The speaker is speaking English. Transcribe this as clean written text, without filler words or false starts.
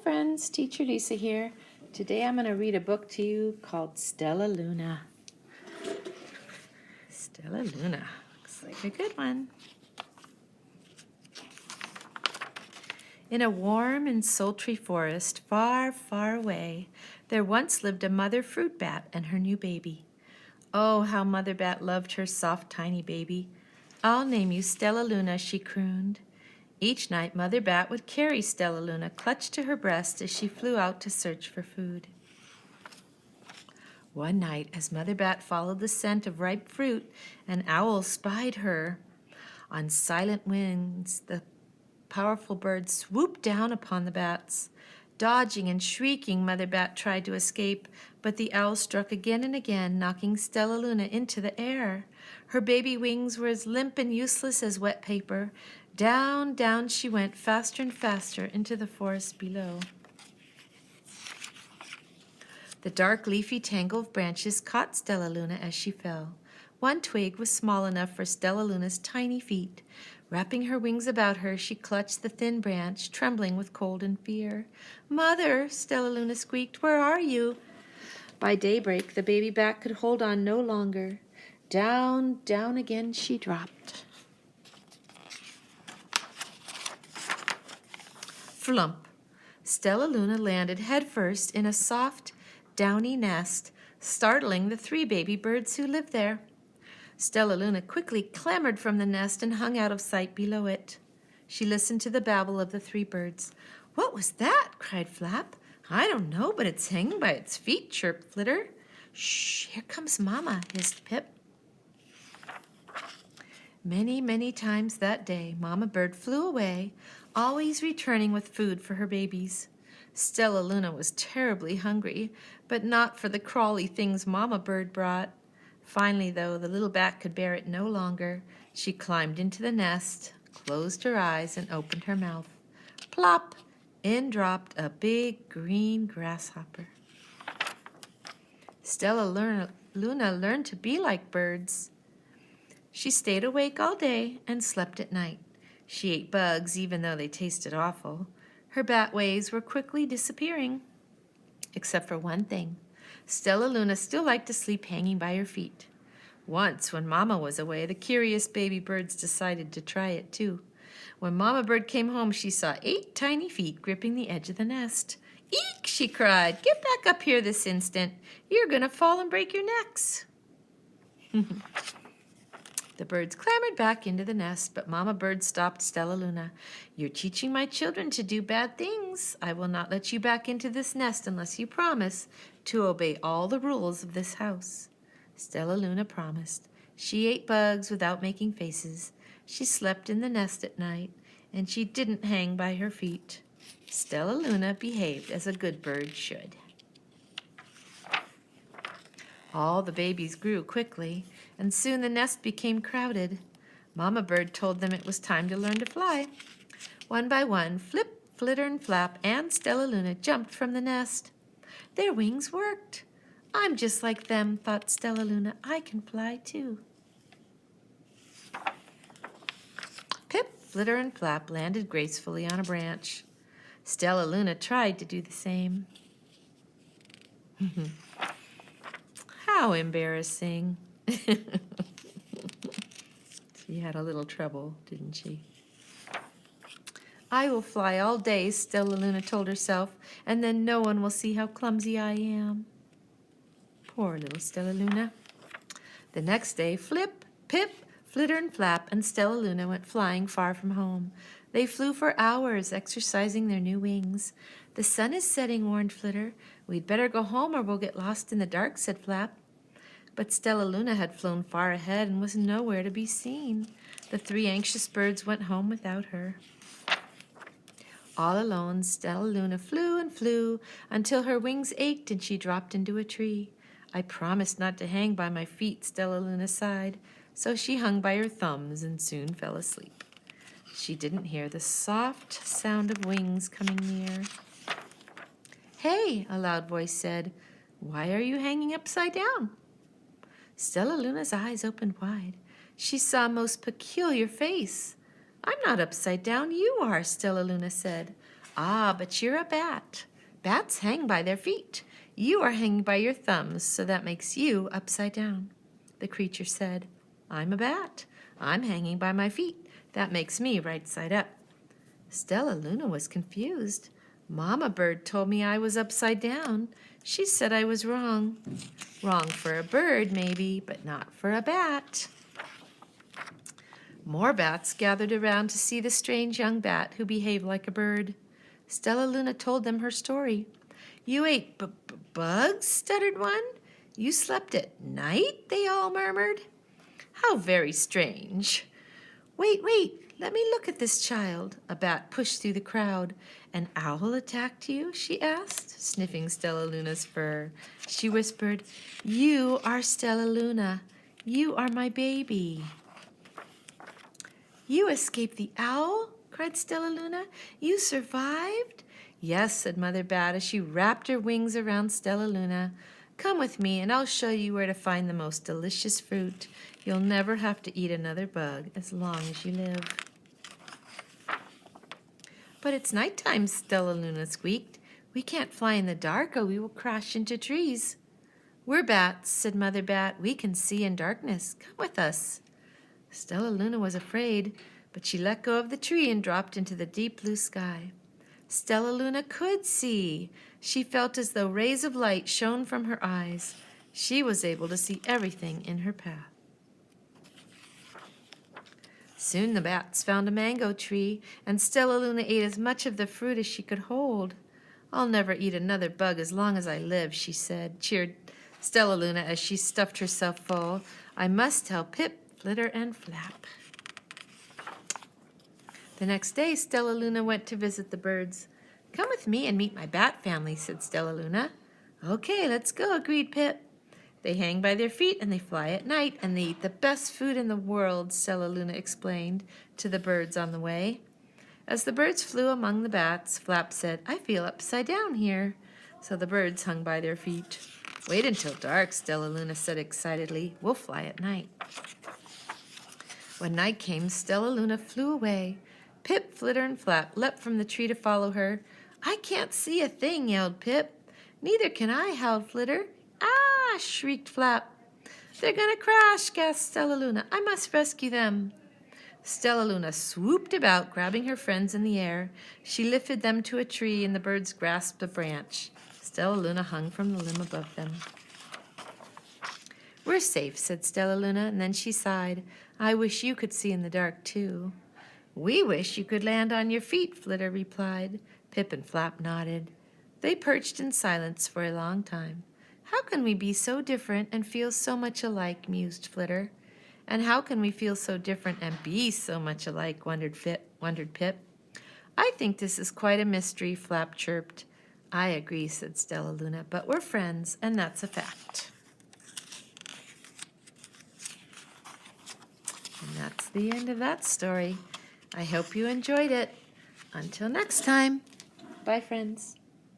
friends, Teacher Lisa here. Today I'm going to read a book to you called Stellaluna. Stellaluna, looks like a good one. In a warm and sultry forest far, far away, there once lived a mother fruit bat and her new baby. Oh, how Mother Bat loved her soft, tiny baby. "I'll name you Stellaluna," she crooned. Each night, Mother Bat would carry Stellaluna clutched to her breast as she flew out to search for food. One night, as Mother Bat followed the scent of ripe fruit, an owl spied her. On silent wings, the powerful bird swooped down upon the bats. Dodging and shrieking, Mother Bat tried to escape, but the owl struck again and again, knocking Stellaluna into the air. Her baby wings were as limp and useless as wet paper. Down, down she went, faster and faster, into the forest below. The dark, leafy tangle of branches caught Stellaluna as she fell. One twig was small enough for Stellaluna's tiny feet. Wrapping her wings about her, she clutched the thin branch, trembling with cold and fear. "Mother," Stellaluna squeaked, "where are you?" By daybreak, the baby bat could hold on no longer. Down, down again she dropped. Flump! Stellaluna landed headfirst in a soft, downy nest, startling the 3 baby birds who lived there. Stellaluna quickly clambered from the nest and hung out of sight below it. She listened to the babble of the 3 birds. "What was that?" cried Flap. "I don't know, but it's hanging by its feet," chirped Flitter. "Shh, here comes Mama," hissed Pip. Many, many times that day, Mama Bird flew away, always returning with food for her babies. Stellaluna was terribly hungry, but not for the crawly things Mama Bird brought. Finally, though, the little bat could bear it no longer. She climbed into the nest, closed her eyes, and opened her mouth. Plop! In dropped a big green grasshopper. Stellaluna learned to be like birds. She stayed awake all day and slept at night. She ate bugs even though they tasted awful. Her bat ways were quickly disappearing. Except for one thing. Stellaluna still liked to sleep hanging by her feet. Once, when Mama was away, the curious baby birds decided to try it too. When Mama Bird came home, she saw 8 tiny feet gripping the edge of the nest. "Eek!" she cried. "Get back up here this instant. You're going to fall and break your necks." The birds clambered back into the nest, but Mama Bird stopped Stellaluna. "You're teaching my children to do bad things. I will not let you back into this nest unless you promise to obey all the rules of this house." Stellaluna promised. She ate bugs without making faces. She slept in the nest at night, and she didn't hang by her feet. Stellaluna behaved as a good bird should. All the babies grew quickly, and soon the nest became crowded. Mama Bird told them it was time to learn to fly. One by one, Flip, Flitter, and Flap and Stellaluna jumped from the nest. Their wings worked. "I'm just like them," thought Stellaluna. "I can fly too." Pip, Flitter, and Flap landed gracefully on a branch. Stellaluna tried to do the same. How embarrassing. She had a little trouble, didn't she? "I will fly all day," Stellaluna told herself, "and then no one will see how clumsy I am." Poor little Stellaluna. The next day, Flip, Pip, Flitter, and Flap and Stellaluna went flying far from home. They flew for hours, exercising their new wings. "The sun is setting," warned Flitter. "We'd better go home or we'll get lost in the dark," said Flap. But Stellaluna had flown far ahead and was nowhere to be seen. The 3 anxious birds went home without her. All alone, Stellaluna flew and flew until her wings ached and she dropped into a tree. "I promised not to hang by my feet," Stellaluna sighed, so she hung by her thumbs and soon fell asleep. She didn't hear the soft sound of wings coming near. "Hey," a loud voice said, "why are you hanging upside down?" Stellaluna's eyes opened wide. She saw a most peculiar face. "I'm not upside down, you are," Stellaluna said. Ah, but you're a bat. Bats hang by their feet. You are hanging by your thumbs, so that makes you upside down. The creature said, I'm a bat. I'm hanging by my feet. That makes me right side up. Stellaluna was confused. Mama Bird told me I was upside down. She said I was wrong. Wrong for a bird, maybe, but not for a bat. More bats gathered around to see the strange young bat who behaved like a bird. Stellaluna told them her story. You ate bugs, stuttered one. You slept at night, they all murmured. How very strange. Wait, let me look at this child. A bat pushed through the crowd. An owl attacked you? She asked, sniffing Stellaluna's fur. She whispered, You are Stellaluna. You are my baby. You escaped the owl? Cried Stellaluna. You survived? Yes, said Mother Bat as she wrapped her wings around Stellaluna. Come with me and I'll show you where to find the most delicious fruit. You'll never have to eat another bug as long as you live. But it's nighttime, Stellaluna squeaked. We can't fly in the dark or we will crash into trees. We're bats, said Mother Bat. We can see in darkness. Come with us. Stellaluna was afraid, but she let go of the tree and dropped into the deep blue sky. Stellaluna could see. She felt as though rays of light shone from her eyes. She was able to see everything in her path. Soon the bats found a mango tree, and Stellaluna ate as much of the fruit as she could hold. I'll never eat another bug as long as I live, she said, cheered Stellaluna as she stuffed herself full. I must tell Pip, Flitter, and Flap. The next day, Stellaluna went to visit the birds. Come with me and meet my bat family, said Stellaluna. Okay, let's go, agreed Pip. They hang by their feet and they fly at night and they eat the best food in the world, Stellaluna explained to the birds on the way. As the birds flew among the bats, Flap said, I feel upside down here. So the birds hung by their feet. Wait until dark, Stellaluna said excitedly. We'll fly at night. When night came, Stellaluna flew away. Pip, Flitter, and Flap leapt from the tree to follow her. I can't see a thing, yelled Pip. Neither can I, howled Flitter. Ah, shrieked Flap. They're gonna crash, gasped Stellaluna. I must rescue them. Stellaluna swooped about, grabbing her friends in the air. She lifted them to a tree, and the birds grasped a branch. Stellaluna hung from the limb above them. We're safe, said Stellaluna, and then she sighed. I wish you could see in the dark, too. We wish you could land on your feet, Flitter replied. Pip and Flap nodded. They perched in silence for a long time. How can we be so different and feel so much alike, mused Flitter. And how can we feel so different and be so much alike, wondered Pip. I think this is quite a mystery, Flap chirped. I agree, said Stellaluna, but we're friends, and that's a fact. And that's the end of that story. I hope you enjoyed it. Until next time, bye, friends.